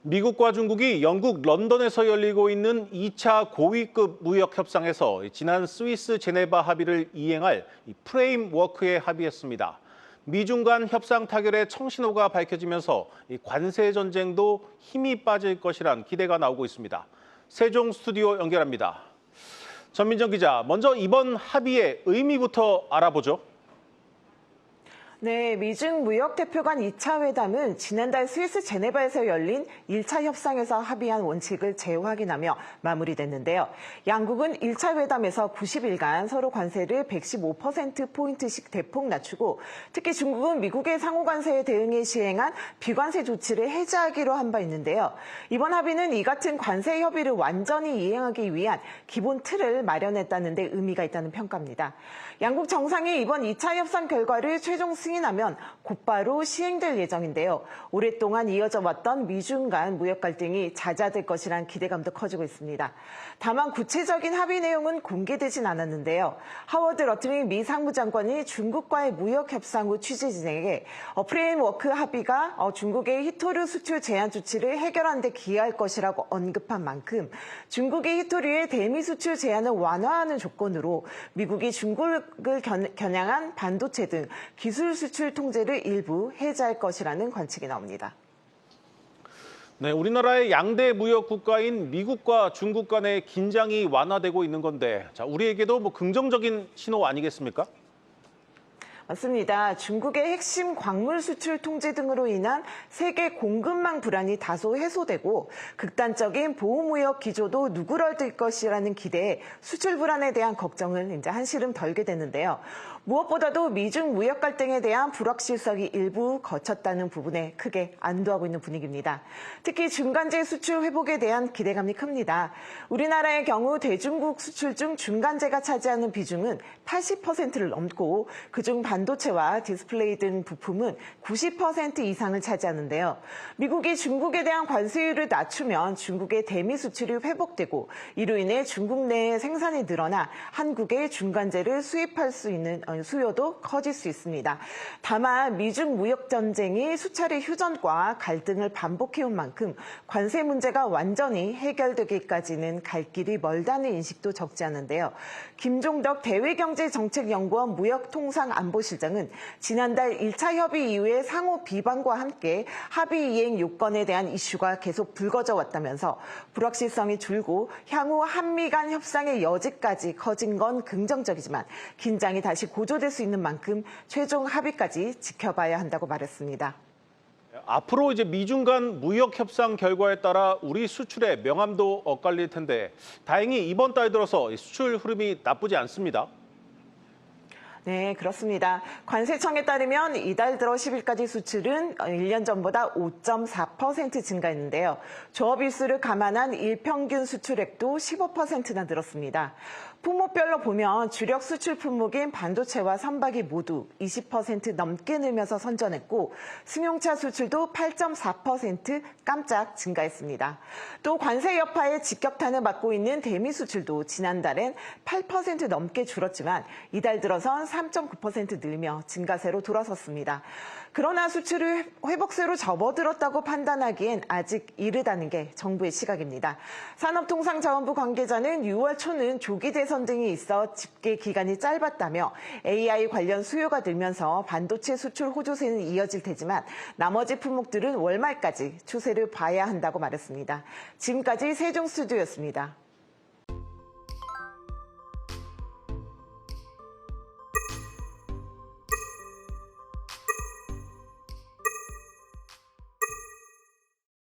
미국과 중국이 영국 런던에서 열리고 있는 2차 고위급 무역 협상에서 지난 스위스 제네바 합의를 이행할 프레임워크에 합의했습니다. 미중 간 협상 타결의 청신호가 밝혀지면서 관세 전쟁도 힘이 빠질 것이란 기대가 나오고 있습니다. 세종 스튜디오 연결합니다. 전민정 기자, 먼저 이번 합의의 의미부터 알아보죠. 네, 미중 무역 대표 간 2차 회담은 지난달 스위스 제네바에서 열린 1차 협상에서 합의한 원칙을 재확인하며 마무리됐는데요. 양국은 1차 회담에서 90일간 서로 관세를 115%포인트씩 대폭 낮추고 특히 중국은 미국의 상호 관세에 대응해 시행한 비관세 조치를 해제하기로 한 바 있는데요. 이번 합의는 이 같은 관세 협의를 완전히 이행하기 위한 기본 틀을 마련했다는 데 의미가 있다는 평가입니다. 양국 정상이 이번 2차 협상 결과를 최종 승인하면 곧바로 시행될 예정인데요. 오랫동안 이어져 왔던 미중 간 무역 갈등이 잦아들 것이란 기대감도 커지고 있습니다. 다만 구체적인 합의 내용은 공개되진 않았는데요. 하워드 러트링 미 상무장관이 중국과의 무역 협상 후 취재진에게 프레임워크 합의가 중국의 히토류 수출 제한 조치를 해결하는 데 기여할 것이라고 언급한 만큼 중국의 히토류의 대미 수출 제한을 완화하는 조건으로 미국이 중국을 겨냥한 반도체 등 기술 수출 통제를 일부 해제할 것이라는 관측이 나옵니다. 네, 우리나라의 양대 무역 국가인 미국과 중국 간의 긴장이 완화되고 있는 건데, 우리에게도 긍정적인 신호 아니겠습니까? 맞습니다. 중국의 핵심 광물 수출 통제 등으로 인한 세계 공급망 불안이 다소 해소되고 극단적인 보호무역 기조도 누그러들 것이라는 기대에 수출 불안에 대한 걱정은 이제 한시름 덜게 됐는데요. 무엇보다도 미중 무역 갈등에 대한 불확실성이 일부 거쳤다는 부분에 크게 안도하고 있는 분위기입니다. 특히 중간재 수출 회복에 대한 기대감이 큽니다. 우리나라의 경우 대중국 수출 중 중간재가 차지하는 비중은 80%를 넘고 그중 반도체와 디스플레이 등 부품은 90% 이상을 차지하는데요. 미국이 중국에 대한 관세율을 낮추면 중국의 대미 수출이 회복되고 이로 인해 중국 내의 생산이 늘어나 한국의 중간재를 수입할 수 있는 수요도 커질 수 있습니다. 다만 미중 무역 전쟁이 수차례 휴전과 갈등을 반복해온 만큼 관세 문제가 완전히 해결되기까지는 갈 길이 멀다는 인식도 적지 않은데요. 김종덕 대외경제정책연구원 무역통상안보실장은 지난달 1차 협의 이후에 상호 비방과 함께 합의 이행 요건에 대한 이슈가 계속 불거져 왔다면서 불확실성이 줄고 향후 한미 간 협상의 여지까지 커진 건 긍정적이지만 긴장이 다시 고조될 수 있는 만큼 최종 합의까지 지켜봐야 한다고 말했습니다. 앞으로 이제 미중 간 무역 협상 결과에 따라 우리 수출의 명암도 엇갈릴 텐데 다행히 이번 달 들어서 수출 흐름이 나쁘지 않습니다. 네, 그렇습니다. 관세청에 따르면 이달 들어 10일까지 수출은 1년 전보다 5.4% 증가했는데요. 조업일수를 감안한 일평균 수출액도 15%나 늘었습니다. 품목별로 보면 주력 수출 품목인 반도체와 선박이 모두 20% 넘게 늘면서 선전했고 승용차 수출도 8.4% 깜짝 증가했습니다. 또 관세 여파에 직격탄을 맞고 있는 대미 수출도 지난달엔 8% 넘게 줄었지만 이달 들어선 3.9% 늘며 증가세로 돌아섰습니다. 그러나 수출을 회복세로 접어들었다고 판단하기엔 아직 이르다는 게 정부의 시각입니다. 산업통상자원부 관계자는 6월 초는 조기 대선 등이 있어 집계 기간이 짧았다며 AI 관련 수요가 늘면서 반도체 수출 호조세는 이어질 테지만 나머지 품목들은 월말까지 추세를 봐야 한다고 말했습니다. 지금까지 세종 스튜디오였습니다.